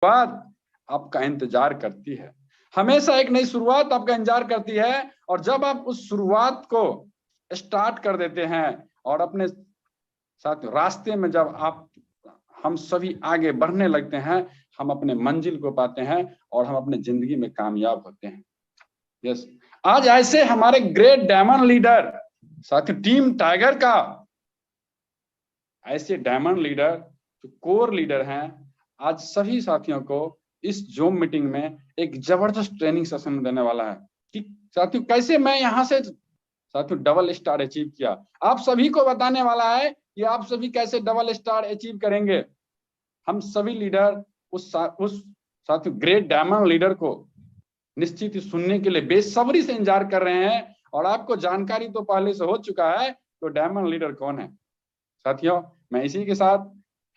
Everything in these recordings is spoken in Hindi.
शुरुआत आपका इंतजार करती है, हमेशा एक नई शुरुआत आपका इंतजार करती है। और जब आप उस शुरुआत को स्टार्ट कर देते हैं और अपने साथ रास्ते में जब हम सभी आगे बढ़ने लगते हैं, हम अपने मंजिल को पाते हैं और हम अपने जिंदगी में कामयाब होते हैं। यस, आज ऐसे हमारे ग्रेट डायमंड लीडर साथी टीम टाइगर का, ऐसे डायमंड लीडर जो कोर लीडर हैं, आज सभी साथियों को इस जूम मीटिंग में एक जबरदस्त ट्रेनिंग सेशन देने वाला है कि साथियों कैसे मैं यहां से साथियों डबल स्टार अचीव किया। आप सभी को बताने वाला है कि आप सभी कैसे डबल स्टार अचीव करेंगे। हम सभी लीडर उस साथियों ग्रेट डायमंड लीडर को निश्चित ही सुनने के लिए बेसब्री से इंतजार कर रहे हैं। और आपको जानकारी तो पहले से हो चुका है तो डायमंड लीडर कौन है। साथियों, मैं इसी के साथ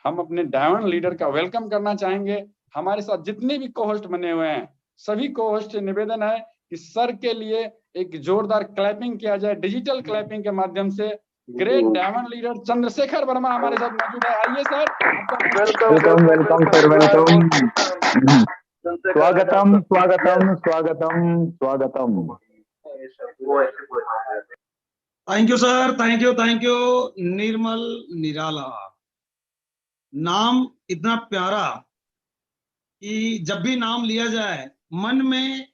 हम अपने डायमंड लीडर का वेलकम करना चाहेंगे। हमारे साथ जितने भी को होस्ट बने हुए हैं, सभी को होस्ट से निवेदन है कि सर के लिए एक जोरदार क्लैपिंग किया जाए, डिजिटल क्लैपिंग के माध्यम से। Great diamond leader Chandrashekhar Verma हमारे साथ मौजूद है। आइए sir, welcome welcome sir, welcome, स्वागतम स्वागतम स्वागतम स्वागतम। Thank you sir, thank you. Nirmal Nirala नाम इतना प्यारा कि जब भी नाम लिया जाए मन में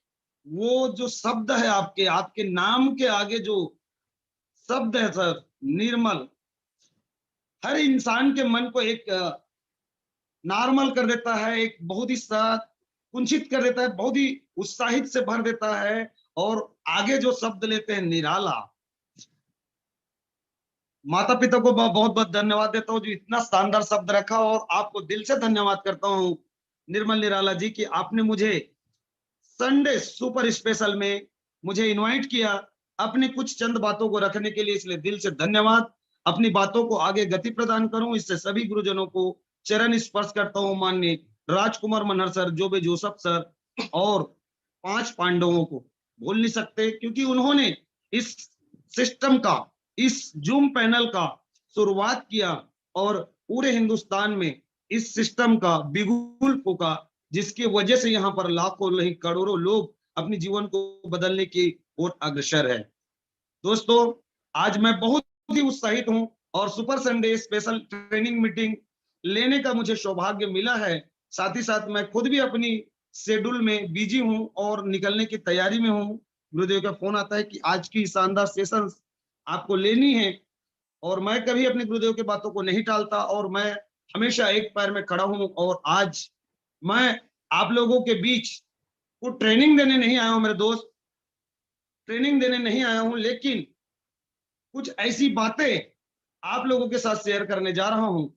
वो जो शब्द है, आपके नाम के आगे जो शब्द है सर, निर्मल, हर इंसान के मन को एक नॉर्मल कर देता है, एक बहुत ही कुंठित कर देता है, बहुत ही उत्साहित से भर देता है। और आगे जो शब्द लेते हैं निराला, माता पिता को बहुत बहुत धन्यवाद देता हूँ जो इतना शानदार शब्द रखा। और आपको दिल से धन्यवाद करता हूँ निर्मल निराला जी कि आपने मुझे संडे सुपर स्पेशल में मुझे इनवाइट किया अपनी कुछ चंद बातों को रखने के लिए, इसलिए दिल से धन्यवाद। अपनी बातों को आगे गति प्रदान करूं, इससे सभी गुरुजनों को चरण स्पर्श करता हूं। माननीय राजकुमार मनहर सर, जोबे जोसफ सर और 5 पांडवों को भूल नहीं सकते, क्योंकि उन्होंने इस सिस्टम का, इस जूम पैनल का शुरुआत किया और पूरे हिंदुस्तान में इस सिस्टम का बिगुल फूका, जिसकी वजह से यहाँ पर लाखों नहीं करोड़ों लोग अपने जीवन को बदलने की ओर अग्रसर है। दोस्तों, आज मैं बहुत ही उत्साहित हूं और super Sunday special training meeting लेने का मुझे सौभाग्य मिला है। साथ ही साथ मैं खुद भी अपनी शेड्यूल में बिजी हूं और निकलने की तैयारी में हूं। गुरुदेव का फोन आता है कि आज की शानदार सेशन आपको लेनी है, और मैं कभी अपने गुरुदेव की बातों को नहीं टालता और मैं हमेशा एक पैर में खड़ा हूं। और आज मैं आप लोगों के बीच को ट्रेनिंग देने नहीं आया हूं मेरे दोस्त, ट्रेनिंग देने नहीं आया हूं, लेकिन कुछ ऐसी बातें आप लोगों के साथ शेयर करने जा रहा हूं।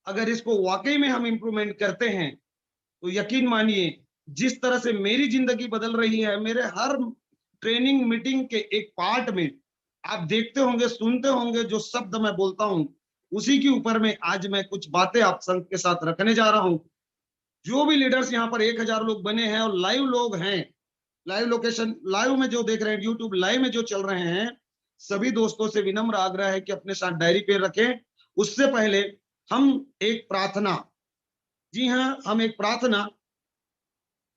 अगर इसको वाकई में हम इंप्रूवमेंट करते हैं तो यकीन मानिए, जिस तरह से मेरी जिंदगी बदल रही है, मेरे हर ट्रेनिंग मीटिंग के एक पार्ट में आप देखते होंगे, सुनते होंगे, जो शब्द मैं बोलता हूं उसी के ऊपर में आज मैं कुछ बातें आप संग के साथ रखने जा रहा हूं। जो भी लीडर्स यहाँ पर 1000 लोग बने हैं और लाइव लोग हैं, लाइव लोकेशन, लाइव में जो देख रहे हैं, यूट्यूब लाइव में जो चल रहे हैं, सभी दोस्तों से विनम्र आग्रह है कि अपने साथ डायरी पे रखें। उससे पहले हम एक प्रार्थना, जी हाँ, हम एक प्रार्थना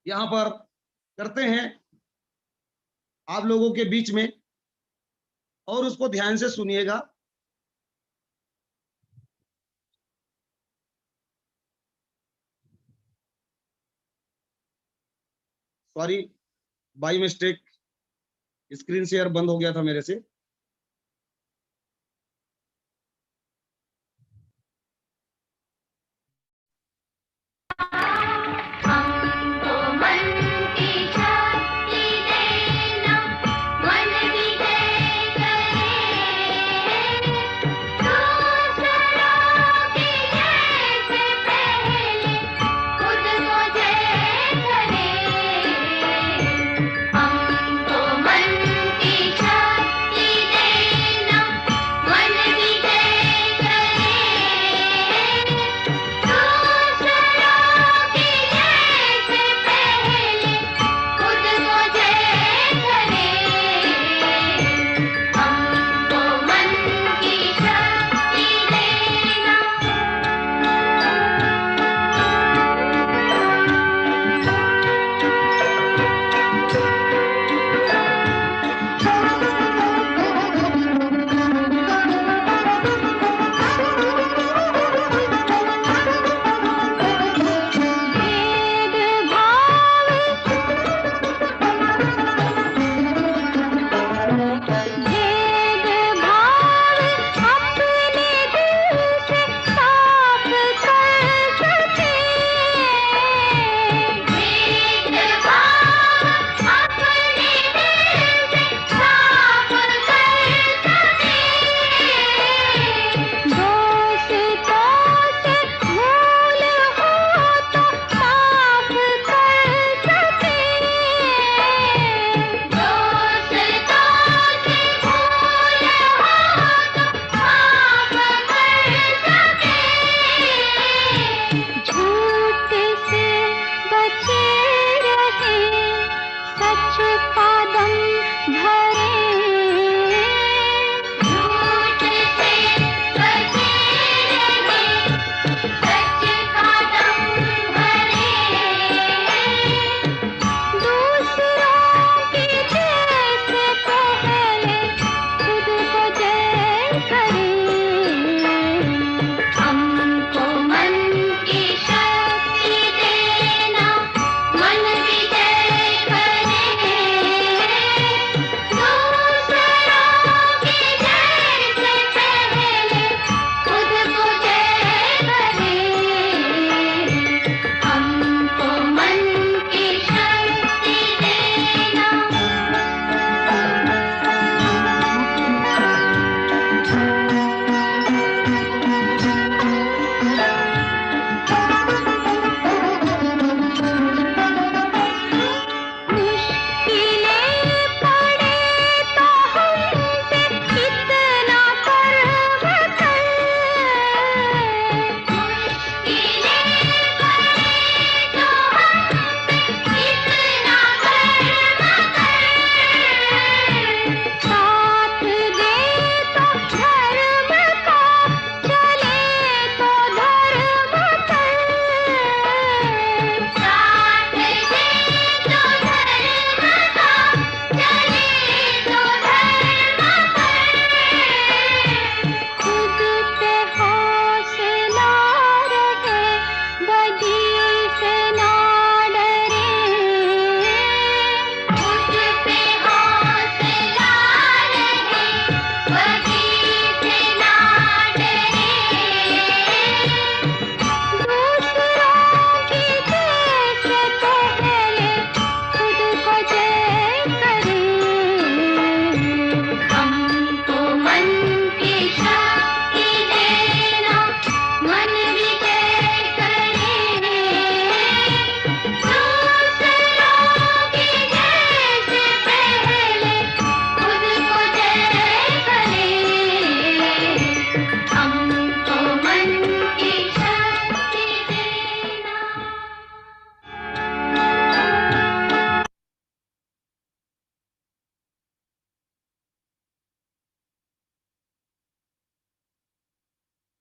यहाँ पर करते हैं आप लोगों के बीच में, और उसको ध्यान से सुनिएगा। Sorry, by mistake screen share बंद हो गया था मेरे से।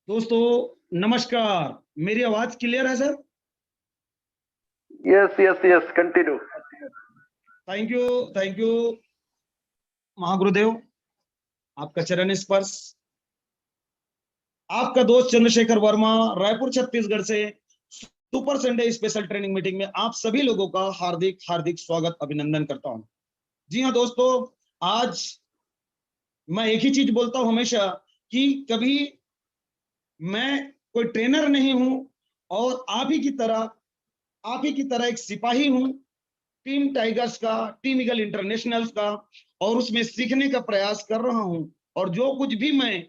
दोस्तों नमस्कार, मेरी आवाज क्लियर है sir? Yes, continue. Thank you महागुरुदेव, आपका चरण स्पर्श। आपका दोस्त चंद्रशेखर वर्मा, रायपुर छत्तीसगढ़ से super Sunday special training meeting में आप सभी लोगों का हार्दिक हार्दिक स्वागत, अभिनंदन करता हूं। जी हाँ दोस्तों, आज मैं एक ही चीज बोलता हूं हमेशा कि कभी मैं कोई ट्रेनर नहीं हूं और आप ही की तरह एक सिपाही हूं टीम टाइगर्स का, टीम ईगल इंटरनेशनल्स का, और उसमें सीखने का प्रयास कर रहा हूं। और जो कुछ भी मैं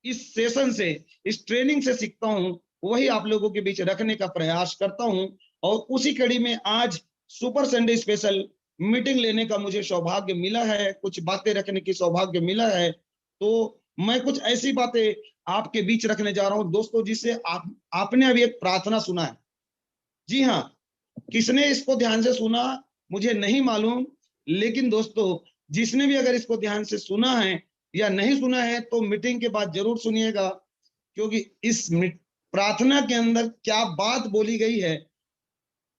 इस सेशन से, इस ट्रेनिंग से सीखता हूं, वही आप लोगों के बीच रखने का प्रयास करता हूं। और उसी कड़ी में आज सुपर संडे स्पेशल मीटिंग लेने का मुझे सौभाग्य मिला है, कुछ बातें रखने की सौभाग्य मिला है। तो मैं कुछ ऐसी बातें आपके बीच रखने जा रहा हूं दोस्तों, जिससे आपने अभी एक प्रार्थना सुना है। जी हाँ, किसने इसको ध्यान से सुना मुझे नहीं मालूम, लेकिन दोस्तों जिसने भी अगर इसको ध्यान से सुना है या नहीं सुना है तो मीटिंग के बाद जरूर सुनिएगा, क्योंकि इस प्रार्थना के अंदर क्या बात बोली गई है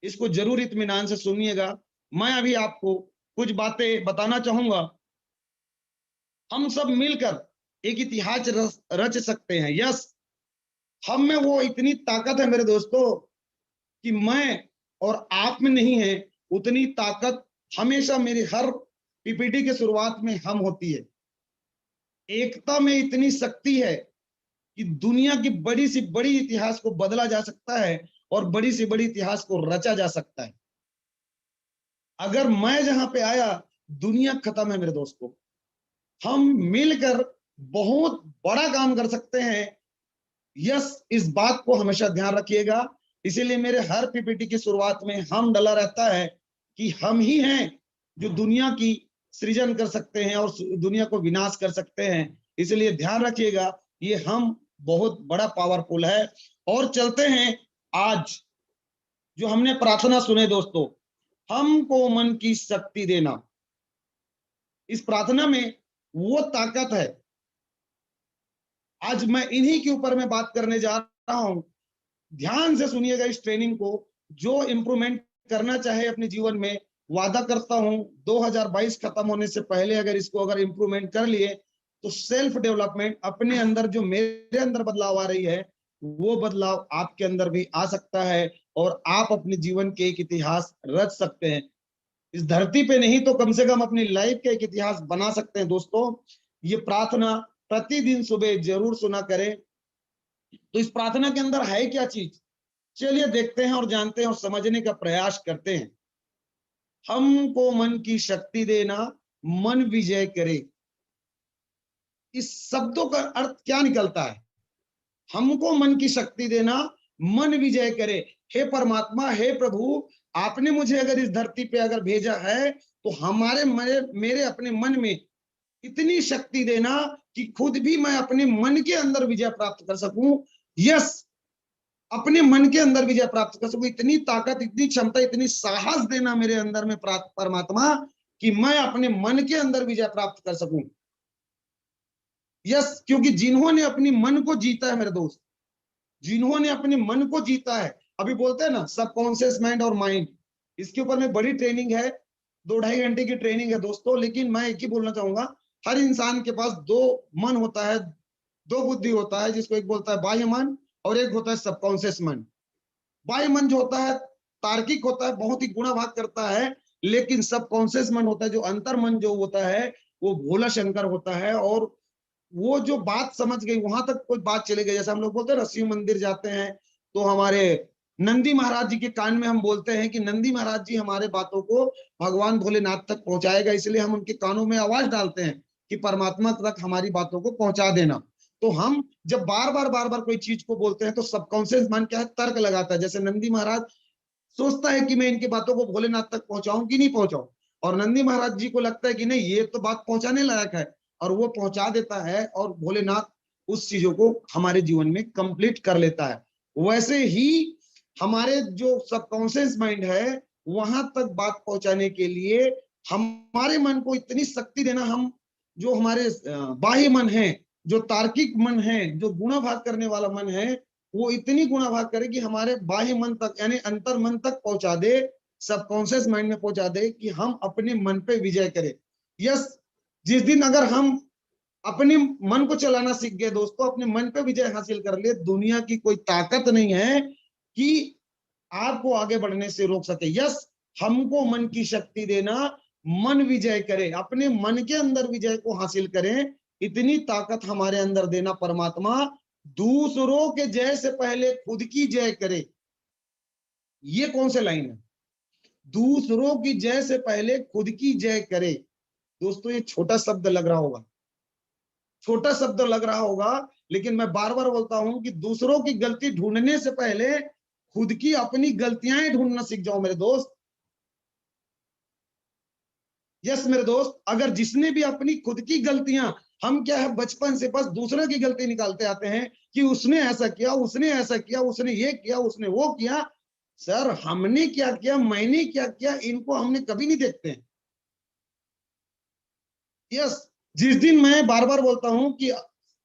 इसको जरूर इत्मीनान से सुनिएगा। मैं अभी आपको कुछ बातें बताना चाहूंगा। हम सब मिलकर एक इतिहास रच सकते हैं। यस, हम में वो इतनी ताकत है मेरे दोस्तों कि मैं और आप में नहीं है। उतनी ताकत हमेशा मेरी हर पीपीटी के शुरुआत में हम होती है। एकता में इतनी शक्ति है कि दुनिया की बड़ी से बड़ी इतिहास को बदला जा सकता है और बड़ी से बड़ी इतिहास को रचा जा सकता है। अगर मैं जहां पे आया, दुनिया खत्म है मेरे दोस्तों। हम मिलकर बहुत बड़ा काम कर सकते हैं। यस, इस बात को हमेशा ध्यान रखिएगा। इसीलिए मेरे हर पीपीटी की शुरुआत में हम डला रहता है कि हम ही हैं जो दुनिया की सृजन कर सकते हैं और दुनिया को विनाश कर सकते हैं। इसलिए ध्यान रखिएगा, ये हम बहुत बड़ा पावरफुल है। और चलते हैं आज जो हमने प्रार्थना सुने दोस्तों, हमको मन की शक्ति देना। इस प्रार्थना में वो ताकत है। आज मैं इन्हीं के ऊपर में बात करने जा रहा हूं। ध्यान से सुनिएगा इस ट्रेनिंग को। जो इंप्रूवमेंट करना चाहे अपने जीवन में, वादा करता हूं 2022 खत्म होने से पहले अगर इंप्रूवमेंट कर लिए तो सेल्फ डेवलपमेंट अपने अंदर, जो मेरे अंदर बदलाव आ रही है, वो बदलाव आपके अंदर भी आ सकता है और आप अपने जीवन के एक इतिहास रच सकते हैं। इस धरती पे नहीं तो कम से कम अपनी लाइफ का एक इतिहास बना सकते हैं दोस्तों। ये प्रार्थना प्रतिदिन सुबह जरूर सुना करें। तो इस प्रार्थना के अंदर है क्या चीज, चलिए देखते हैं और जानते हैं और समझने का प्रयास करते हैं। हमको मन की शक्ति देना, मन विजय करे। इस शब्दों का अर्थ क्या निकलता है? हमको मन की शक्ति देना, मन विजय करे। हे परमात्मा, हे प्रभु, आपने मुझे अगर इस धरती पे अगर भेजा है तो मेरे अपने मन में इतनी शक्ति देना कि खुद भी मैं अपने मन के अंदर विजय प्राप्त कर सकूं। यस, अपने मन के अंदर विजय प्राप्त कर सकूं। इतनी ताकत, इतनी क्षमता, इतनी साहस देना मेरे अंदर में परमात्मा कि मैं अपने मन के अंदर विजय प्राप्त कर सकूं। यस, क्योंकि जिन्होंने अपनी मन को जीता है मेरे दोस्त, जिन्होंने अपने मन को जीता है, अभी बोलते हैं ना सबकॉन्शियस माइंड और माइंड, इसके ऊपर में बड़ी ट्रेनिंग है, 2-2.5 घंटे की ट्रेनिंग है दोस्तों। लेकिन मैं एक ही बोलना चाहूंगा, हर इंसान के पास दो मन होता है, दो बुद्धि होता है, जिसको एक बोलता है बाह्य मन और एक होता है सबकॉन्शियस मन। बाह्य मन जो होता है तार्किक होता है, बहुत ही गुणा भाग करता है। लेकिन सबकॉन्शियस मन होता है, जो अंतर मन जो होता है, वो भोला शंकर होता है। और वो जो बात समझ गई वहां तक कोई बात चले गई। जैसे हम लोग बोलते हैं ना, शिव मंदिर जाते हैं तो हमारे नंदी महाराज जी के कान में हम बोलते हैं कि नंदी महाराज जी हमारे बातों को भगवान भोलेनाथ तक पहुंचाएगा, इसलिए हम उनके कानों में आवाज डालते हैं कि परमात्मा तक हमारी बातों को पहुंचा देना। तो हम जब बार बार कोई चीज को बोलते हैं तो सबकॉन्शियस मन क्या है, तर्क लगाता है। जैसे नंदी महाराज सोचता है कि मैं इनकी बातों को भोलेनाथ तक पहुंचाऊं कि नहीं पहुंचाऊं, और नंदी महाराज जी को लगता है कि नहीं, ये तो बात पहुंचाने लायक है, और वो पहुंचा देता है और भोलेनाथ उस चीजों को हमारे जीवन में कंप्लीट कर लेता है। वैसे ही हमारे जो सबकॉन्शियस माइंड है, वहां तक बात पहुंचाने के लिए हमारे मन को इतनी शक्ति देना, हम जो हमारे बाह्य मन है जो तार्किक मन है, जो गुणाभाग करने वाला मन है, वो इतनी गुणाभाग करे कि हमारे बाह्य मन तक यानी अंतर मन तक पहुंचा दे, सबकॉन्शियस माइंड में पहुंचा दे कि हम अपने मन पे विजय करें। यस, जिस दिन अगर हम अपने मन को चलाना सीख गए दोस्तों, अपने मन पे विजय हासिल कर ले, दुनिया की कोई ताकत नहीं है कि आपको आगे बढ़ने से रोक सके। यस, हमको मन की शक्ति देना, मन विजय करे, अपने मन के अंदर विजय को हासिल करें, इतनी ताकत हमारे अंदर देना परमात्मा। दूसरों के जय से पहले खुद की जय करे। ये कौन से लाइन है? दूसरों की जय से पहले खुद की जय करे। दोस्तों ये छोटा शब्द लग रहा होगा, छोटा शब्द लग रहा होगा, लेकिन मैं बार बार बोलता हूं कि दूसरों की गलती ढूंढने से पहले खुद की अपनी गलतियां ढूंढना सीख जाओ मेरे दोस्त। यस मेरे दोस्त, अगर जिसने भी अपनी खुद की गलतियां, हम क्या है बचपन से बस दूसरे की गलती निकालते आते हैं कि उसने ऐसा किया, उसने ऐसा किया, उसने ये किया, उसने वो किया। सर हमने क्या किया, मैंने क्या किया, इनको हमने कभी नहीं देखते हैं। यस, जिस दिन मैं बार बार बोलता हूं कि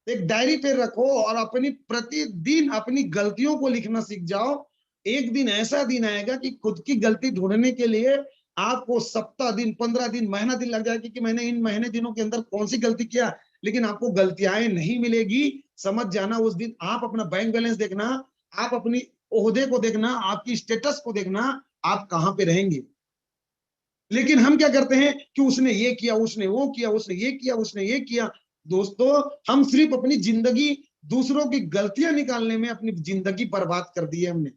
एक डायरी पे रखो और अपनी प्रतिदिन अपनी गलतियों को लिखना सीख जाओ, एक दिन ऐसा दिन आएगा कि खुद की गलती ढूंढने के लिए आपको सप्ताह दिन, 15 दिन, महीना दिन लग जाएगी कि मैंने इन महीने दिनों के अंदर कौन सी गलती किया, लेकिन आपको गलतियां नहीं मिलेगी। समझ जाना, उस दिन आप अपना बैंक बैलेंस देखना, आप अपनी ओहदे को देखना, आपकी स्टेटस को देखना, आप कहां पे रहेंगे। लेकिन हम क्या करते हैं कि उसने ये किया, उसने वो किया, उसने ये किया, उसने ये किया। दोस्तों हम सिर्फ अपनी जिंदगी दूसरों की गलतियां निकालने में अपनी जिंदगी बर्बाद कर दी है हमने।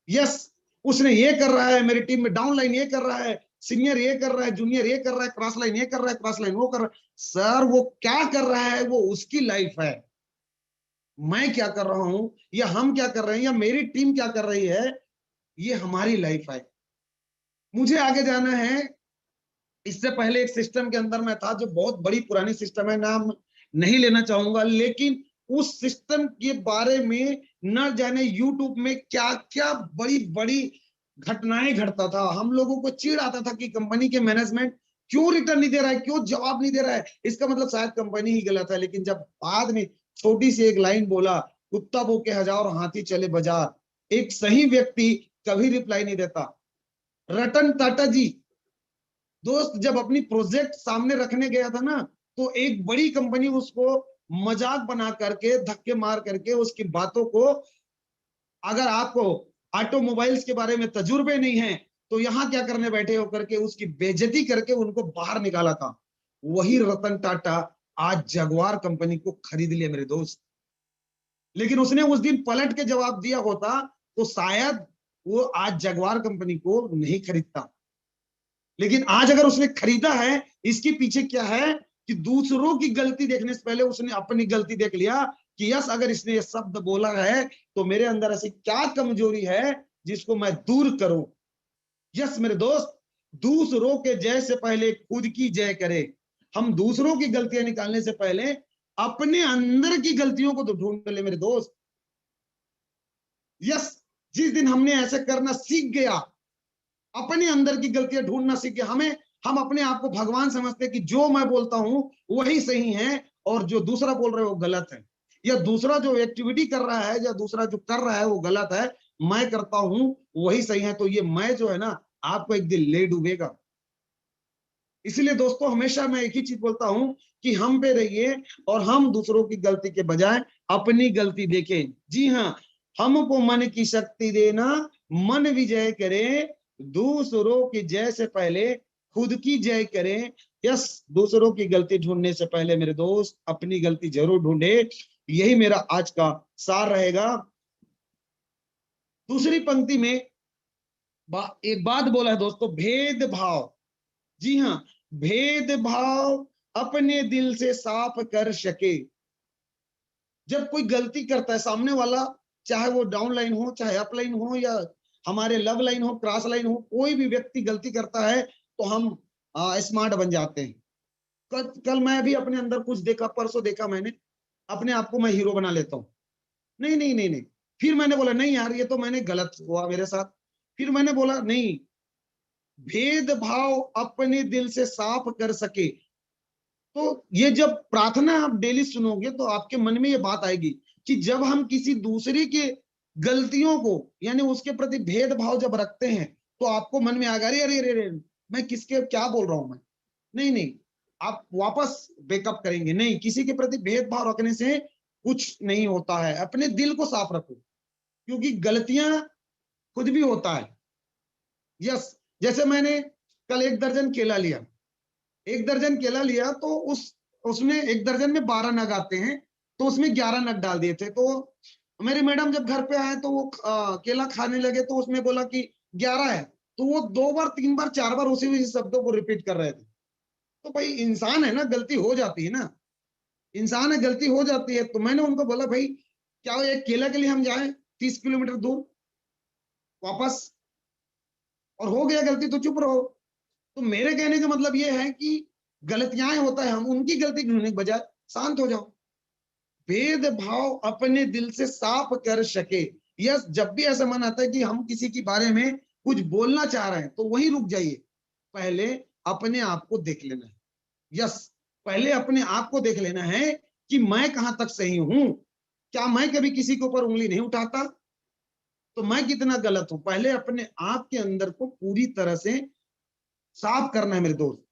यस, उसने ये कर रहा है, मेरी टीम में डाउन लाइन ये कर रहा है, सीनियर ये कर रहा है, जूनियर ये कर रहा है, क्रॉस लाइन ये कर रहा है, क्रॉस लाइन वो कर रहा है। सर वो क्या कर रहा है, वो उसकी लाइफ है। मैं क्या कर रहा हूं या हम क्या कर रहे हैं या मेरी टीम क्या कर रही है, ये हमारी लाइफ है। मुझे आगे जाना है। इससे पहले एक सिस्टम के अंदर मैं था जो बहुत बड़ी पुरानी सिस्टम है, नाम नहीं लेना चाहूंगा, लेकिन उस सिस्टम के बारे में न जाने यूट्यूब में क्या क्या बड़ी बड़ी घटनाएं घटता था। हम लोगों को चिढ़ आता था कि कंपनी के मैनेजमेंट क्यों रिटर्न नहीं दे रहा है, क्यों जवाब नहीं दे रहा है, इसका मतलब शायद कंपनी ही गलत है। लेकिन जब बाद में छोटी सी एक लाइन बोला, कुत्ता भूखे हजार हाथी चले बाजार, एक सही व्यक्ति कभी रिप्लाई नहीं देता। रतन टाटा जी दोस्त जब अपनी प्रोजेक्ट सामने रखने गया था ना, तो एक बड़ी कंपनी उसको मजाक बना करके, धक्के मार करके उसकी बातों को, अगर आपको ऑटोमोबाइल्स के बारे में तजुर्बे नहीं है तो यहाँ क्या करने बैठे हो करके उसकी बेइज्जती करके उनको बाहर निकाला था। वही रतन टाटा आज जगुआर कंपनी को खरीद लिया मेरे दोस्त। लेकिन उसने उस दिन पलट के जवाब दिया होता तो शायद वो आज जगुआर कंपनी को नहीं खरीदता। लेकिन आज अगर उसने खरीदा है, इसके पीछे क्या है कि दूसरों की गलती देखने से पहले उसने अपनी गलती देख लिया कि यस, अगर इसने ये शब्द बोला है तो मेरे अंदर ऐसी क्या कमजोरी है जिसको मैं दूर करूं। यस मेरे दोस्त, दूसरों के जय से पहले खुद की जय करे। हम दूसरों की गलतियां निकालने से पहले अपने अंदर की गलतियों को तो ढूंढ ले मेरे दोस्त। यस, जिस दिन हमने ऐसे करना सीख गया, अपने अंदर की गलतियां ढूंढना सीख गया, हम अपने आप को भगवान समझते कि जो मैं बोलता हूं वही सही है और जो दूसरा बोल रहे हो वो गलत है, या दूसरा जो एक्टिविटी कर रहा है या दूसरा जो कर रहा है वो गलत है, मैं करता हूं वही सही है। तो ये मैं जो है ना, आपको एक दिन ले डूबेगा। इसलिए दोस्तों हमेशा मैं एक ही चीज बोलता हूं कि हम पे रहिए और हम दूसरों की गलती के बजाय अपनी गलती देखें। जी हाँ, हमको मन की शक्ति देना, मन विजय करें, दूसरों की जय से पहले खुद की जय करें। यस, दूसरों की गलती ढूंढने से पहले मेरे दोस्त अपनी गलती जरूर ढूंढे। यही मेरा आज का सार रहेगा। दूसरी पंक्ति में एक बात बोला है दोस्तों, भेदभाव। जी हाँ, भेदभाव अपने दिल से साफ कर सके। जब कोई गलती करता है सामने वाला, चाहे वो डाउन लाइन हो, चाहे अप लाइन हो, या हमारे लव लाइन हो, क्रॉस लाइन हो, कोई भी व्यक्ति गलती करता है तो हम स्मार्ट बन जाते हैं। कल मैं भी अपने अंदर कुछ देखा, परसों देखा मैंने अपने आप को, मैं हीरो बना लेता हूँ। नहीं नहीं नहीं नहीं, फिर मैंने बोला नहीं यार ये तो मैंने गलत हुआ मेरे साथ। फिर मैंने बोला नहीं, भेदभाव अपने दिल से साफ कर सके। तो ये जब प्रार्थना आप डेली सुनोगे तो आपके मन में ये बात आएगी कि जब हम किसी दूसरे के गलतियों को यानी उसके प्रति भेदभाव जब रखते हैं तो आपको मन में आएगा अरे अरे अरे अरे मैं किसके क्या बोल रहा हूं मैं। नहीं नहीं, आप वापस बैकअप करेंगे, नहीं, किसी के प्रति भेदभाव रखने से कुछ नहीं होता है। अपने दिल को साफ रखो, क्योंकि गलतियां खुद भी होता है। यस, जैसे मैंने कल 1 दर्जन केला लिया, 1 दर्जन केला लिया तो उसमें 1 दर्जन में 12 नग आते हैं, तो उसमें 11 नग डाल दिए थे। तो मेरी मैडम जब घर पे आए तो वो केला खाने लगे तो उसमें बोला कि 11 है, तो वो 2 बार 3 बार 4 बार उसी शब्दों को रिपीट कर रहे थे। तो भाई इंसान है ना, गलती हो जाती है ना, इंसान है, गलती हो जाती है। तो मैंने उनको बोला भाई क्या एक केला के लिए हम जाए 30 किलोमीटर दूर वापस, और हो गया गलती तो चुप रहो। तो मेरे कहने का मतलब ये है कि गलतियां होता है, हम उनकी गलती ढूंढने के बजाय शांत हो जाओ। भेदभाव अपने दिल से साफ कर सके। यस, जब भी ऐसा मन आता है कि हम किसी के बारे में कुछ बोलना चाह रहे हैं तो वहीं रुक जाइए, पहले अपने आप को देख लेना है। यस, पहले अपने आप को देख लेना है कि मैं कहां तक सही हूं, क्या मैं कभी किसी के ऊपर उंगली नहीं उठाता, तो मैं कितना गलत हूं। पहले अपने आप के अंदर को पूरी तरह से साफ करना है मेरे दोस्त।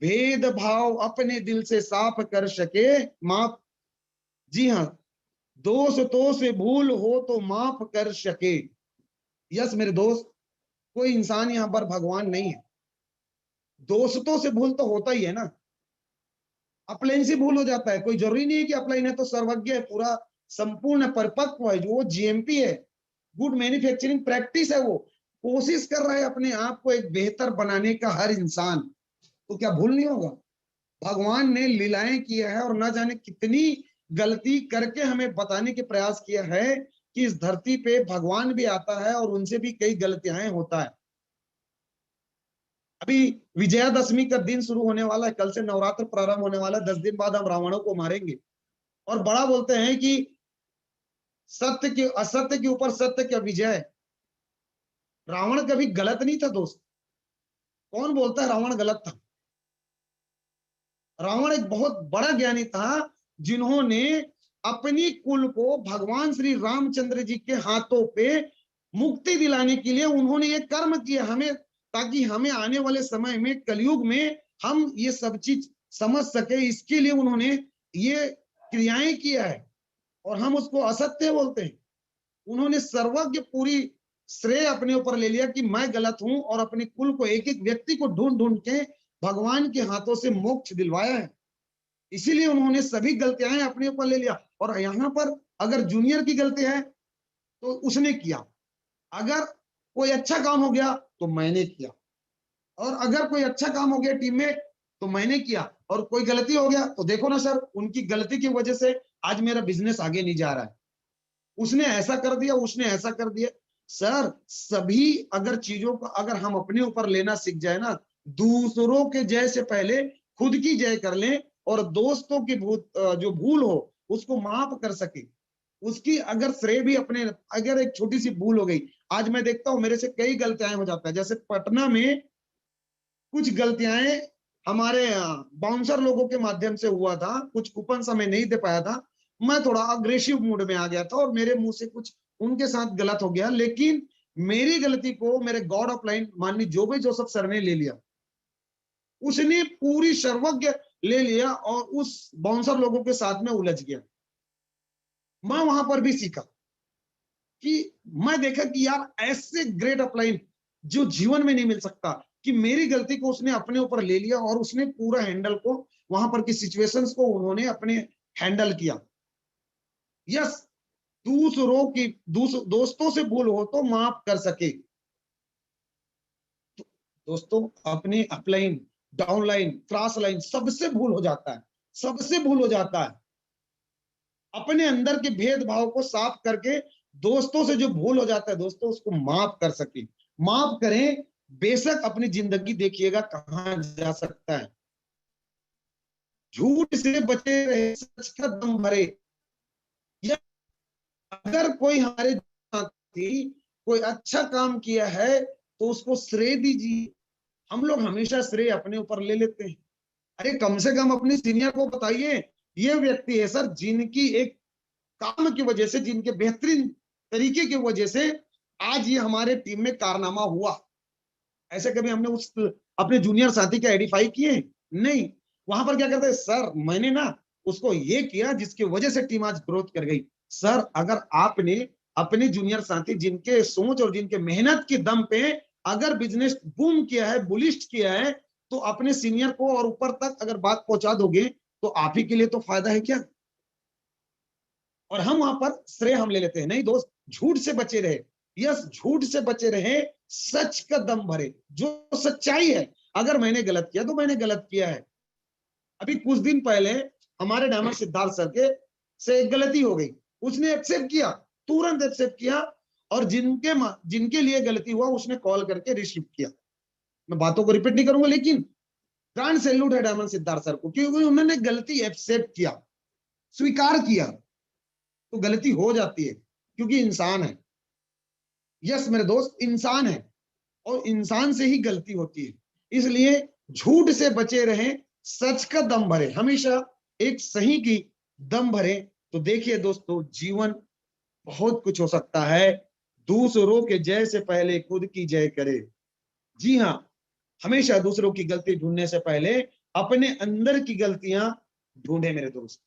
भेदभाव अपने दिल से साफ कर सके माफ, जी हाँ, दोस्तों से भूल हो तो माफ कर सके। यस मेरे दोस्त, कोई इंसान यहाँ पर भगवान नहीं है, दोस्तों से भूल तो होता ही है ना, अपलाइन से भूल हो जाता है। कोई जरूरी नहीं है कि अपलाइन है तो सर्वज्ञ है, पूरा संपूर्ण परिपक्व है, जो वो जीएमपी है, गुड मैन्युफैक्चरिंग प्रैक्टिस है, वो कोशिश कर रहा है अपने आप को एक बेहतर बनाने का हर इंसान, तो क्या भूल नहीं होगा। भगवान ने लीलाएं किया है और न जाने कितनी गलती करके हमें बताने के प्रयास किया है कि इस धरती पे भगवान भी आता है और उनसे भी कई गलतियां होता है। अभी विजयादशमी का दिन शुरू होने वाला है, कल से नवरात्र प्रारंभ होने वाला है, 10 दिन बाद हम रावणों को मारेंगे। और बड़ा बोलते हैं कि सत्य के असत्य के ऊपर सत्य का विजय। रावण कभी गलत नहीं था दोस्त, कौन बोलता है रावण गलत था। रावण एक बहुत बड़ा ज्ञानी था, जिन्होंने अपनी कुल को भगवान श्री रामचंद्र जी के हाथों पे मुक्ति दिलाने के लिए उन्होंने ये कर्म किया, हमें, ताकि हमें आने वाले समय में कलयुग में हम ये सब चीज समझ सके, इसके लिए उन्होंने ये क्रियाएं किया है। और हम उसको असत्य बोलते हैं। उन्होंने सर्वज्ञ पूरी श्रेय अपने ऊपर ले लिया कि मैं गलत हूं, और अपने कुल को एक एक व्यक्ति को ढूंढ ढूंढ के भगवान के हाथों से मोक्ष दिलवाया है। इसीलिए उन्होंने सभी गलतियां अपने ऊपर ले लिया। और यहाँ पर अगर जूनियर की गलती है तो उसने किया, अगर कोई अच्छा काम हो गया तो मैंने किया, और अगर कोई अच्छा काम हो गया टीम में तो मैंने किया, और कोई गलती हो गया तो देखो ना सर, उनकी गलती की वजह से आज मेरा बिजनेस आगे नहीं जा रहा है, उसने ऐसा कर दिया, उसने ऐसा कर दिया। सर सभी अगर चीजों को अगर हम अपने ऊपर लेना सीख जाए ना, दूसरों के जय से पहले खुद की जय कर लें, और दोस्तों की जो भूल हो उसको माफ कर सके, उसकी अगर श्रेय भी अपने, अगर एक छोटी सी भूल हो गई, आज मैं देखता हूं मेरे से कई गलतियां हो जाता है। जैसे पटना में कुछ गलतियां हमारे बाउंसर लोगों के माध्यम से हुआ था, कुछ कूपन समय नहीं दे पाया था, मैं थोड़ा अग्रेसिव मूड में आ गया था और मेरे मुंह से कुछ उनके साथ गलत हो गया। लेकिन मेरी गलती को मेरे गॉड ऑफ लाइन माननीय जोबे जोसेफ सर ने ले लिया, उसने पूरी सर्वज्ञ ले लिया और उस बाउंसर लोगों के साथ में उलझ गया। मैं वहां पर भी सीखा कि मैं देखा कि यार ऐसे ग्रेट अपलाइन जो जीवन में नहीं मिल सकता, कि मेरी गलती को उसने अपने ऊपर ले लिया और उसने पूरा हैंडल को, वहां पर की सिचुएशंस को उन्होंने अपने हैंडल किया। यस, दूसरों की दोस्तों से भूल हो तो माफ कर सके। तो दोस्तों अपने अपलाइन, डाउनलाइन, क्रॉस लाइन सबसे भूल हो जाता है, सबसे भूल हो जाता है। अपने अंदर के भेदभाव को साफ करके दोस्तों से जो भूल हो जाता है दोस्तों, उसको माफ कर सके, माफ करें। बेशक अपनी जिंदगी देखिएगा कहां जा सकता है। झूठ से बचे रहे, सच का दम भरे। या अगर कोई हमारे साथी कोई अच्छा काम किया है तो उसको श्रेय दीजिए। हम लोग हमेशा श्रेय अपने ऊपर ले लेते हैं। अरे कम से कम अपने सीनियर को बताइए, ये व्यक्ति है सर जिनकी एक काम की वजह से, जिनके बेहतरीन तरीके की वजह से आज ये हमारे टीम में कारनामा हुआ। ऐसे कभी हमने उस अपने जूनियर साथी के आइडेंटिफाई किए नहीं। वहां पर क्या करते हैं सर, मैंने ना उसको ये किया जिसकी वजह से टीम आज ग्रोथ कर गई। सर अगर आपने अपने जूनियर साथी जिनके सोच और जिनके मेहनत के दम पे अगर बिजनेस बूम किया है, बुलिस्ट किया है, तो अपने सीनियर को और ऊपर तक अगर बात पहुंचा दोगे तो आप ही के लिए तो फायदा है क्या। और हम वहां पर श्रेय हम ले लेते हैं। नहीं दोस्त, झूठ से बचे रहे। यस, झूठ से बचे रहे, सच का दम भरे, जो सच्चाई है। अगर मैंने गलत किया तो मैंने गलत किया है। अभी कुछ दिन पहले हमारे डायमंड सिद्धार्थ सर के से एक गलती हो गई, उसने एक्सेप्ट किया, तुरंत एक्सेप्ट किया, और जिनके लिए गलती हुआ उसने कॉल करके रिसीव किया। मैं बातों को रिपीट नहीं करूंगा, लेकिन ग्रांड सैल्यूट है डायमंड सिद्धार्थ सर को, क्योंकि उन्होंने गलती एक्सेप्ट किया, स्वीकार किया। तो गलती हो जाती है क्योंकि इंसान है। यस मेरे दोस्त, इंसान है और इंसान से ही गलती होती है। इसलिए झूठ से बचे रहें, सच का दम भरे, हमेशा एक सही की दम भरे। तो देखिए दोस्तों, जीवन बहुत कुछ हो सकता है। दूसरों के जय से पहले खुद की जय करे। जी हाँ, हमेशा दूसरों की गलती ढूंढने से पहले अपने अंदर की गलतियां ढूंढे मेरे दोस्त।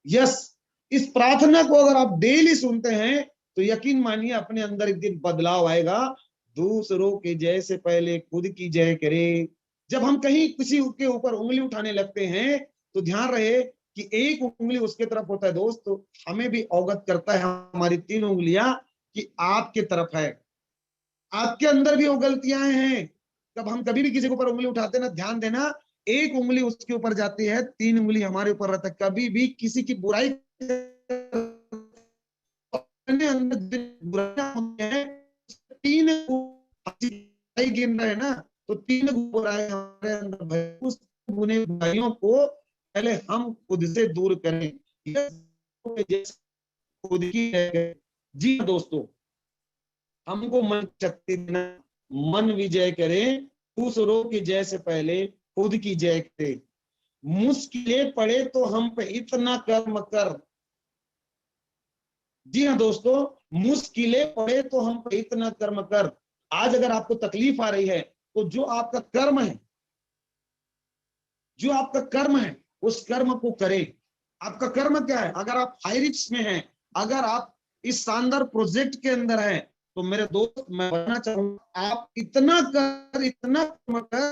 यस, इस प्रार्थना को अगर आप डेली सुनते हैं तो यकीन मानिए अपने अंदर एक दिन बदलाव आएगा। दूसरों के जय से पहले खुद की जय करे। जब हम कहीं किसी के ऊपर उंगली उठाने लगते हैं तो ध्यान रहे कि एक उंगली उसके तरफ होता है दोस्त, तो हमें भी अवगत करता है हमारी 3 उंगलियां कि आपके तरफ है। आपके अंदर भी वो गलतियां हैं। जब हम कभी भी किसी के ऊपर उंगली उठाते हैं ना, ध्यान देना, एक उंगली उसके ऊपर जाती है, 3 उंगली हमारे ऊपर रहता है। कभी भी किसी की बुराई अपने अंदर बुराइयां होती हैं, 3 बुराई गिन रहे हैं ना, तो 3 बुराई हमारे अंदर है। उस बुराइयों को पहले हम खुद से दूर करें। खुद की है। जी दोस्तों, हमको मन शक्ति देना, मन विजय करें, दूसरों की जय से पहले खुद की जय करें। मुश्किलें पड़े तो हम पे इतना कर्म कर। जी हाँ दोस्तों, मुश्किलें पड़े तो हम पे इतना कर्म कर। आज अगर आपको तकलीफ आ रही है तो जो आपका कर्म है, जो आपका कर्म है उस कर्म को करें। आपका कर्म क्या है? अगर आप हाई रिस्क में हैं, अगर आप इस शानदार प्रोजेक्ट के अंदर हैं, तो मेरे दोस्त मैं बताना चाहूंगा, आप इतना कर्म कर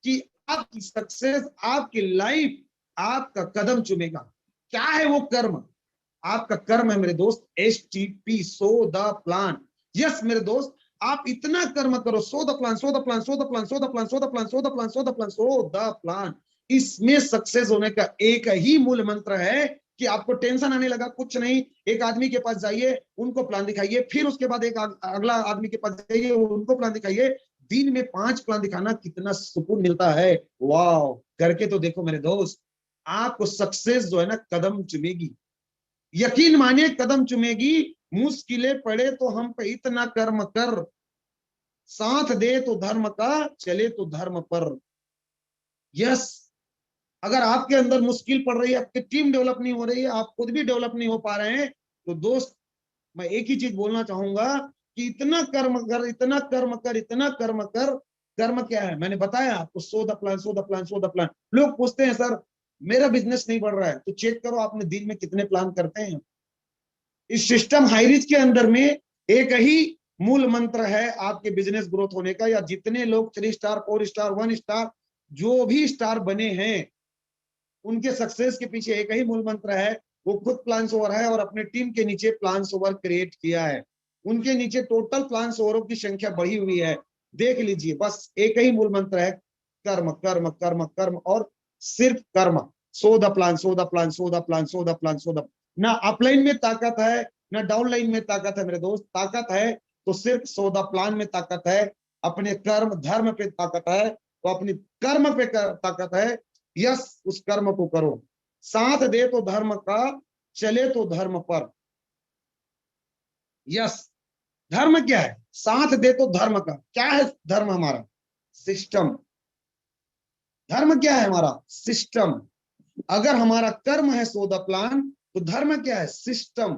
कि आपकी सक्सेस, आपकी लाइफ, आपका कदम चुमेगा। क्या है वो कर्म? आपका कर्म है मेरे दोस्त STP, so the plan. Yes मेरे दोस्त, आप इतना कर्म करो, so the plan, so the plan, so the plan, so the plan, so the plan, so the plan, so the plan, so the plan. इसमें सक्सेस होने का एक ही मूल मंत्र है कि आपको टेंशन आने लगा, कुछ नहीं, एक आदमी के पास जाइए, उनको प्लान दिखाइए, फिर उसके बाद एक अगला आदमी के पास जाइए, उनको प्लान दिखाइए। दिन में 5 प्लान दिखाना, कितना सुकून मिलता है। वाह, करके तो देखो मेरे दोस्त, आपको सक्सेस जो है ना कदम चुमेगी। यकीन मानिए कदम चुमेगी। मुश्किलें पड़े तो हम पे इतना कर्म कर, साथ दे तो धर्म का, चले तो धर्म पर। यस, अगर आपके अंदर मुश्किल पड़ रही है, आपकी टीम डेवलप नहीं हो रही है, आप खुद भी डेवलप नहीं हो पा रहे हैं, तो दोस्त मैं एक ही चीज बोलना चाहूंगा कि इतना कर्म कर, इतना कर्म कर, इतना कर्म कर। कर्म क्या है? मैंने बताया आपको, so the plan, so the plan, so the plan. लोग पूछते हैं सर मेरा बिजनेस नहीं बढ़ रहा है, तो चेक करो आपने दिन में कितने प्लान करते हैं। इस सिस्टम हाईरिच के अंदर में एक ही मूल मंत्र है आपके बिजनेस ग्रोथ होने का। या जितने लोग 3 स्टार, 4 स्टार, 1 स्टार, जो भी स्टार बने हैं, उनके सक्सेस के पीछे एक ही मूल मंत्र है, वो खुद प्लान्स ओवर है और अपने टीम के नीचे प्लान्स ओवर क्रिएट किया है। उनके नीचे टोटल प्लान्स ओवरों की संख्या बढ़ी हुई है। देख लीजिए, बस एक ही मूल मंत्र है, कर्म कर्म कर्म कर्म और सिर्फ कर्म। So the plan, so the plan, so the plan, so the plan, so the. ना अपलाइन में ताकत है ना डाउनलाइन में ताकत है मेरे दोस्त। ताकत है तो सिर्फ सो द प्लान में ताकत है, अपने कर्म धर्म पे ताकत है, तो अपनी कर्म पे ताकत है। यस, उस कर्म को करो, साथ दे तो धर्म का, चले तो धर्म पर। यस, धर्म क्या है? साथ दे तो धर्म का। क्या है धर्म? हमारा सिस्टम। धर्म क्या है? हमारा सिस्टम। अगर हमारा कर्म है सो द प्लान, तो धर्म क्या है? सिस्टम।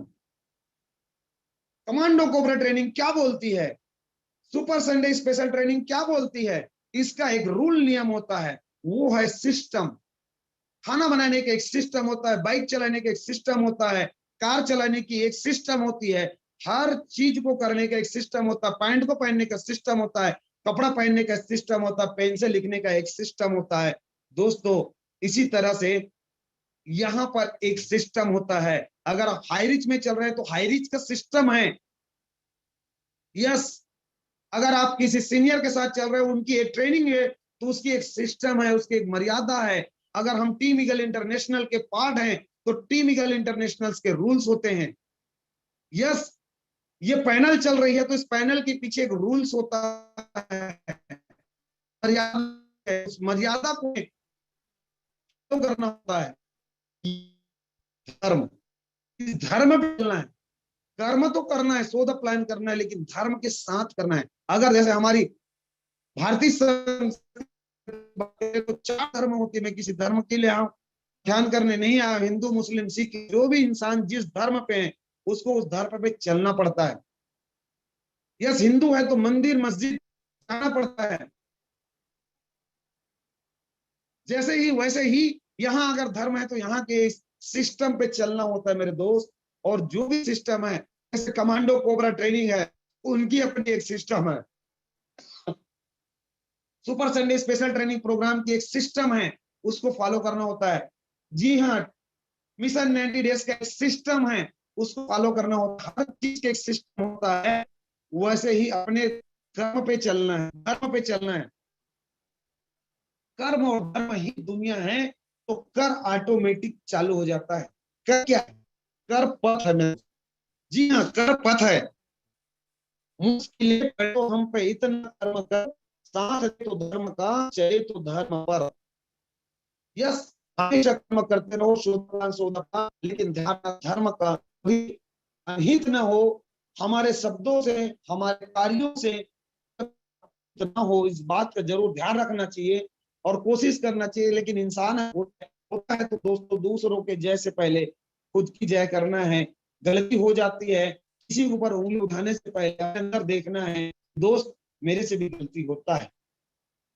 कमांडो कोबरा ट्रेनिंग क्या बोलती है? सुपर संडे स्पेशल ट्रेनिंग क्या बोलती है? इसका एक रूल नियम होता है, वो है सिस्टम। खाना बनाने का एक सिस्टम होता है, बाइक चलाने का एक सिस्टम होता है, कार चलाने की एक सिस्टम होती है, हर चीज को करने का एक सिस्टम होता है। पैंट को पहनने का सिस्टम होता है, कपड़ा पहनने का सिस्टम होता है, पेन से लिखने का एक सिस्टम होता है। दोस्तों इसी तरह से यहां पर एक सिस्टम होता है। अगर आप हाई रिच में चल रहे हैं तो हाई रिच का सिस्टम है। यस, अगर आप किसी सीनियर के साथ चल रहे हो, उनकी एक ट्रेनिंग है, तो उसकी एक सिस्टम है, उसकी एक मर्यादा है। अगर हम टीम ईगल इंटरनेशनल के पार्ट हैं, तो टीम ईगल इंटरनेशनल के रूल्स होते हैं। यस, ये पैनल चल रही है तो इस पैनल के पीछे एक रूल्स होता है, मर्यादा है। उस मर्यादा को तो करना होता है। धर्म, इस धर्म पे चलना है। कर्म तो करना है, सो द प्लान करना है, लेकिन धर्म के साथ करना है। अगर जैसे हमारी भारतीय तो 4 धर्म होते हैं, मैं किसी धर्म के लिए ध्यान करने नहीं आया। हिंदू, मुस्लिम, सिख, जो भी इंसान जिस धर्म पे है उसको उस धर्म पे चलना पड़ता है। यस, हिंदू है तो मंदिर मस्जिद जाना पड़ता है। जैसे ही वैसे ही यहाँ अगर धर्म है तो यहाँ के सिस्टम पे चलना होता है मेरे दोस्त। और जो भी सिस्टम है, जैसे कमांडो कोबरा ट्रेनिंग है, उनकी अपनी एक सिस्टम है। Super Sunday special training programme की एक सिस्टम है, उसको फॉलो करना होता है। जी हाँ, मिशन 90 डेज का एक सिस्टम है, उसको फॉलो करना होता है। हर चीज का एक सिस्टम होता है। वैसे ही अपने कर्म पे चलना है, धर्म पे चलना है। कर्म और धर्म ही दुनिया है, तो कर ऑटोमेटिक चालू हो जाता है। कर क्या है? कर पथ है। जी हाँ, कर पथ है। मुश्किलें पड़ो हम पे इतना कर्म कर, साथ तो धर्म का, चले तो धर्म पर। यस, हमेशा कर्म करते रहो, शोधना, लेकिन ध्यान धर्म का भी अहित न हो, हमारे शब्दों से, हमारे कार्यों से ना हो, इस बात का जरूर ध्यान रखना चाहिए और कोशिश करना चाहिए। लेकिन इंसान होता है तो दोस्तों, दूसरों के जय से पहले खुद की जय करना है। गलती हो जाती है, किसी के ऊपर उंगली उठाने से पहले अंदर देखना है, दोस्त मेरे से भी गलती होता है।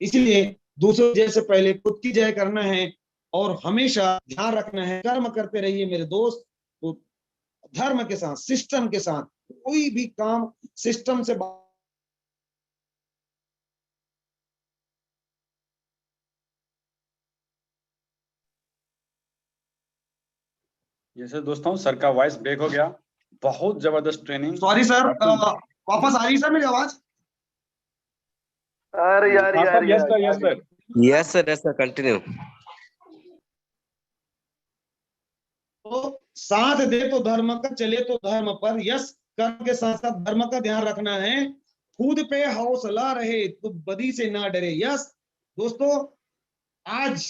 इसलिए दूसरों जय से पहले खुद की जय करना है और हमेशा ध्यान रखना है, कर्म करते रहिए मेरे दोस्त। तो धर्म के साथ, सिस्टम के साथ कोई भी काम सिस्टम से जैसे दोस्तों सर का वॉइस ब्रेक हो गया। बहुत जबरदस्त ट्रेनिंग। सॉरी सर, वापस आ रही सर मेरी आवाज? अरे यार हाँ यार सर, यस यार sir, yes sir. yes sir, continue. तो साथ दे तो धर्म का, चले तो धर्म पर। यस, कर्म के साथ साथ धर्म का ध्यान रखना है। खुद पे हौसला रहे तो बदी से ना डरे। यस दोस्तों, आज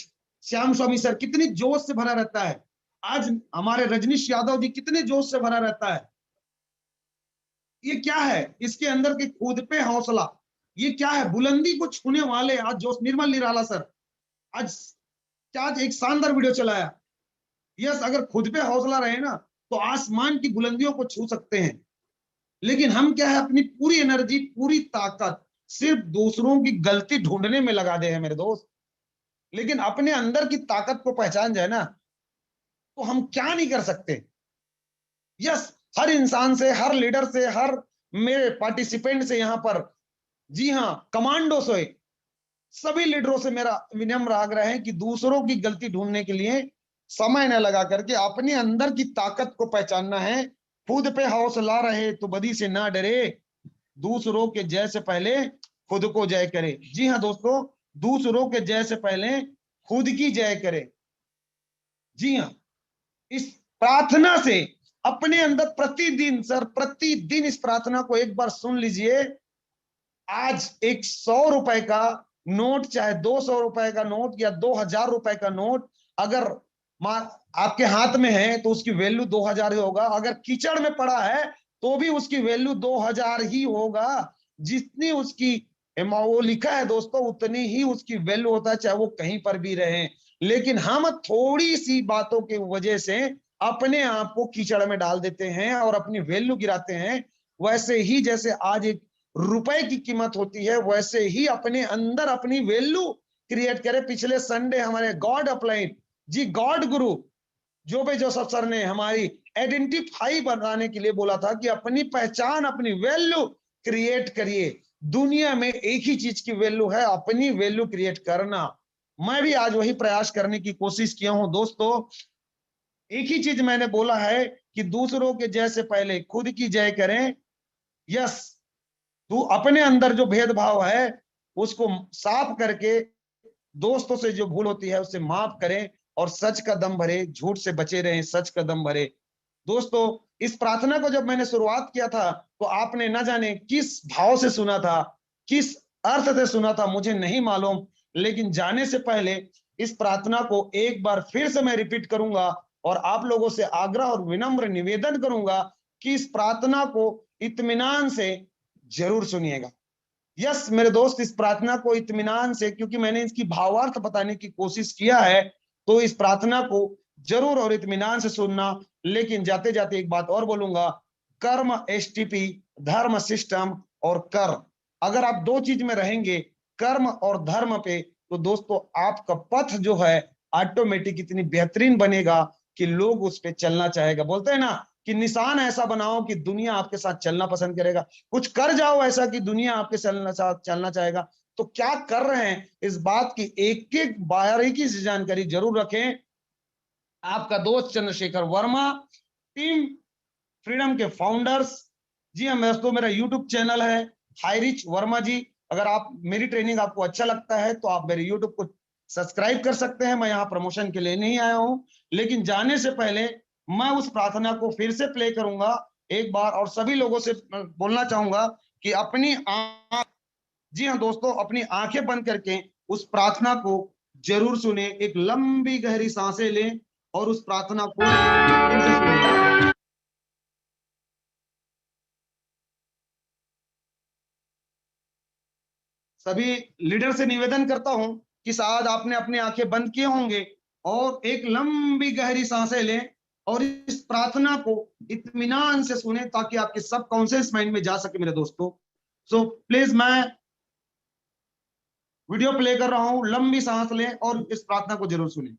श्याम स्वामी सर कितनी जोश से भरा रहता है, आज हमारे रजनीश यादव जी कितने जोश से भरा रहता है। ये क्या है? इसके अंदर के खुद पे हौसला, ये क्या है? बुलंदी को छूने वाले आज जोश। निर्मल निराला सर आज क्या एक शानदार वीडियो चलाया। यस, अगर खुद पे हौसला रहे ना तो आसमान की बुलंदियों को छू सकते हैं। लेकिन हम क्या है, अपनी पूरी एनर्जी, पूरी ताकत सिर्फ दूसरों की गलती ढूंढने में लगा दे हैं मेरे दोस्त। लेकिन अपने अंदर की ताकत को पहचान जाए ना, तो हम क्या नहीं कर सकते। यस, हर इंसान से, हर लीडर से, हर मेरे पार्टिसिपेंट से यहाँ पर, जी हाँ, कमांडो से, सभी लीडरों से मेरा विनम्र आग्रह है कि दूसरों की गलती ढूंढने के लिए समय न लगा करके अपने अंदर की ताकत को पहचानना है। खुद पे हौसला रहे तो बदी से ना डरे, दूसरों के जय से पहले खुद को जय करे। जी हाँ दोस्तों, दूसरों के जय से पहले खुद की जय करे। जी हाँ, इस प्रार्थना से अपने अंदर प्रतिदिन, सर प्रतिदिन इस प्रार्थना को एक बार सुन लीजिए। आज एक 100 रुपए का नोट, चाहे 200 रुपए का नोट या 2000 रुपए का नोट, अगर आपके हाथ में है तो उसकी वैल्यू 2000 ही होगा। अगर कीचड़ में पड़ा है तो भी उसकी वैल्यू 2000 ही होगा। जितनी उसकी वो लिखा है दोस्तों, उतनी ही उसकी वैल्यू होता है, चाहे वो कहीं पर भी रहे। लेकिन हम थोड़ी सी बातों की वजह से अपने आप को कीचड़ में डाल देते हैं और अपनी वैल्यू गिराते हैं। वैसे ही जैसे आज एक रुपए की कीमत होती है, वैसे ही अपने अंदर अपनी वैल्यू क्रिएट करें। पिछले संडे हमारे गॉड अपलाइन जी, गॉड गुरु जोसेफ सर ने हमारी आइडेंटिफाई बनाने के लिए बोला था कि अपनी पहचान, अपनी वैल्यू क्रिएट करिए। दुनिया में एक ही चीज की वैल्यू है, अपनी वैल्यू क्रिएट करना। मैं भी आज वही प्रयास करने की कोशिश किया हूं दोस्तों। एक ही चीज मैंने बोला है कि दूसरों के जय से पहले खुद की जय करें। यस, तू अपने अंदर जो भेदभाव है उसको साफ करके, दोस्तों से जो भूल होती है उससे माफ करें और सच का दम भरे, झूठ से बचे रहें, सच का दम भरे। दोस्तों, इस प्रार्थना को जब मैंने शुरुआत किया था तो आपने न जाने किस भाव से सुना था, किस अर्थ से सुना था, मुझे नहीं मालूम। लेकिन जाने से पहले इस प्रार्थना को एक बार फिर से मैं रिपीट करूंगा और आप लोगों से आग्रह और विनम्र निवेदन करूंगा कि इस प्रार्थना को इत्मीनान से जरूर सुनिएगा। यस मेरे दोस्त, इस प्रार्थना को इत्मीनान से, क्योंकि मैंने इसकी भावार्थ बताने की कोशिश किया है, तो इस प्रार्थना को जरूर और इत्मीनान से सुनना। लेकिन जाते जाते एक बात और बोलूंगा, कर्म एसटीपी, धर्म सिस्टम और कर, अगर आप दो चीज में रहेंगे, कर्म और धर्म पे, तो दोस्तों आपका पथ जो है ऑटोमेटिक इतनी बेहतरीन बनेगा कि लोग उस पे चलना चाहेगा। बोलते हैं ना कि निशान ऐसा बनाओ कि दुनिया आपके साथ चलना पसंद करेगा, कुछ कर जाओ ऐसा कि दुनिया आपके साथ चलना चाहेगा। तो क्या कर रहे हैं, इस बात की एक एक बारीकी से जानकारी जरूर रखें। आपका दोस्त चंद्रशेखर वर्मा, टीम फ्रीडम के फाउंडर्स। जी हाँ दोस्तों, मेरा यूट्यूब चैनल है हाई रिच वर्मा जी। अगर आप मेरी ट्रेनिंग आपको अच्छा लगता है तो आप मेरे यूट्यूब को सब्सक्राइब कर सकते हैं। मैं यहाँ प्रमोशन के लिए नहीं आया हूँ। लेकिन जाने से पहले मैं उस प्रार्थना को फिर से प्ले करूंगा एक बार, और सभी लोगों से बोलना चाहूंगा कि अपनी जी हाँ दोस्तों, अपनी आंखें बंद करके उस प्रार्थना को जरूर सुने। एक लंबी गहरी सांसें लें और उस प्रार्थना को फिर से सुनिए। सभी लीडर से निवेदन करता हूं कि शायद आपने अपनी आंखें बंद किए होंगे और एक लंबी गहरी सांसें लें और इस प्रार्थना को इत्मीनान से सुने, ताकि आपके सब कॉन्शियस माइंड में जा सके मेरे दोस्तों। सो प्लीज मैं वीडियो प्ले कर रहा हूं, लंबी सांस लें और इस प्रार्थना को जरूर सुनें।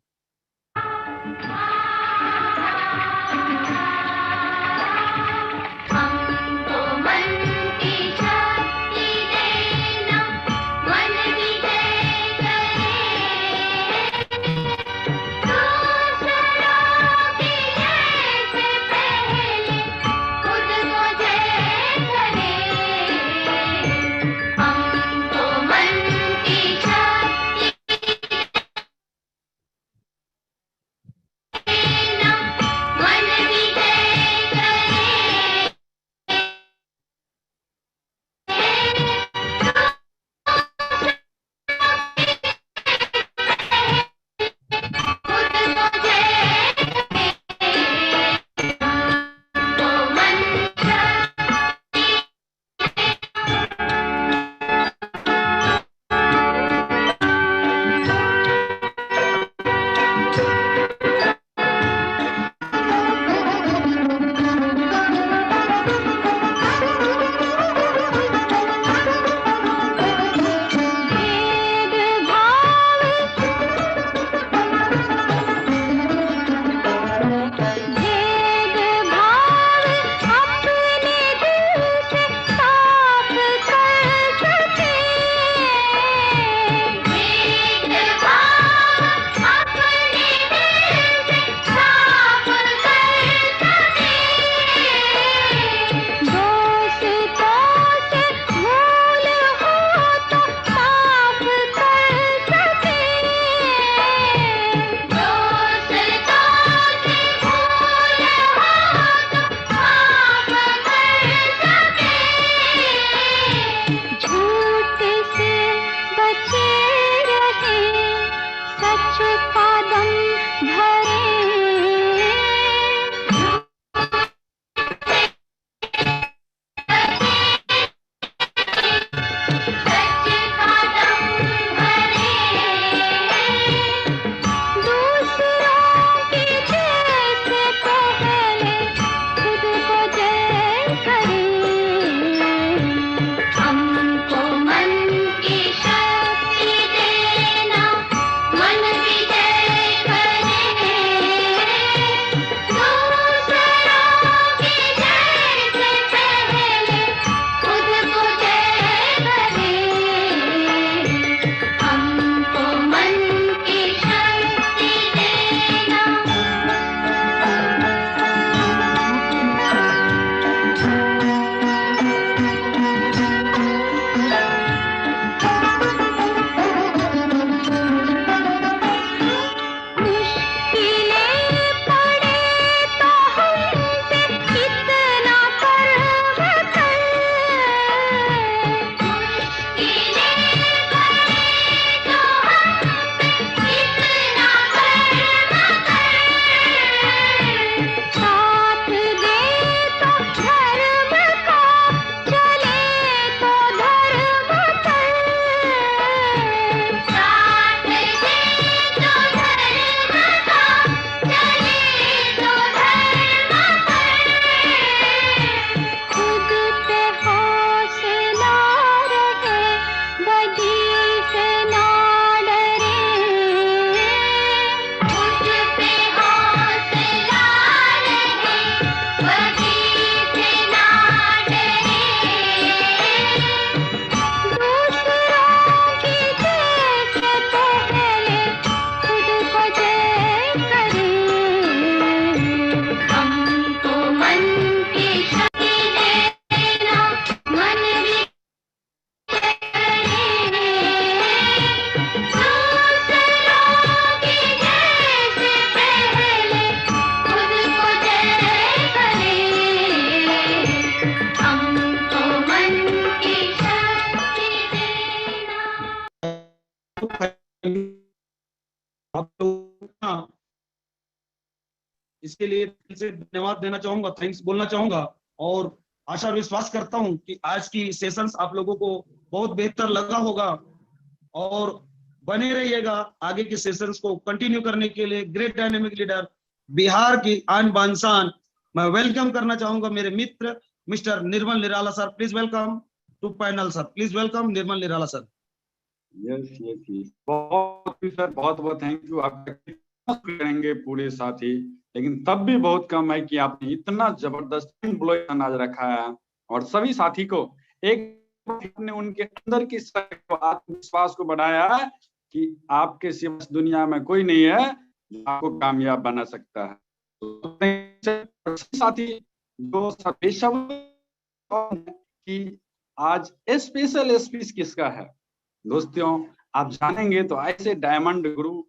आप लोगों का इसके लिए दिल से धन्यवाद देना चाहूंगा, थैंक्स बोलना चाहूंगा। और आशा और विश्वास करता हूं कि आज की सेशंस आप लोगों को बहुत बेहतर लगा होगा, और बने रहिएगा आगे के सेशंस को कंटिन्यू करने के लिए। ग्रेट डायनेमिक लीडर, बिहार की आन बान शान, मैं वेलकम करना चाहूंगा मेरे मित्र mister Nirmal Nirala sir. Please welcome to panel sir, please welcome Nirmal Nirala sir. Yes yes yes, बहुत सर, बहुत बहुत थैंक यू। आप करेंगे पूरे साथी, लेकिन तब भी बहुत कम है कि आपने इतना जबरदस्त ब्लोइंग आज रखा है, और सभी साथी को एक आपने उनके अंदर की आत्मविश्वास को बढ़ाया है कि आपके सिवा दुनिया में कोई नहीं है जो आपको कामयाब बना सकता है। तो साथी जो कि आज स्पेशल स्पीच किसका है दोस्तों, आप जानेंगे तो ऐसे डायमंड गुरु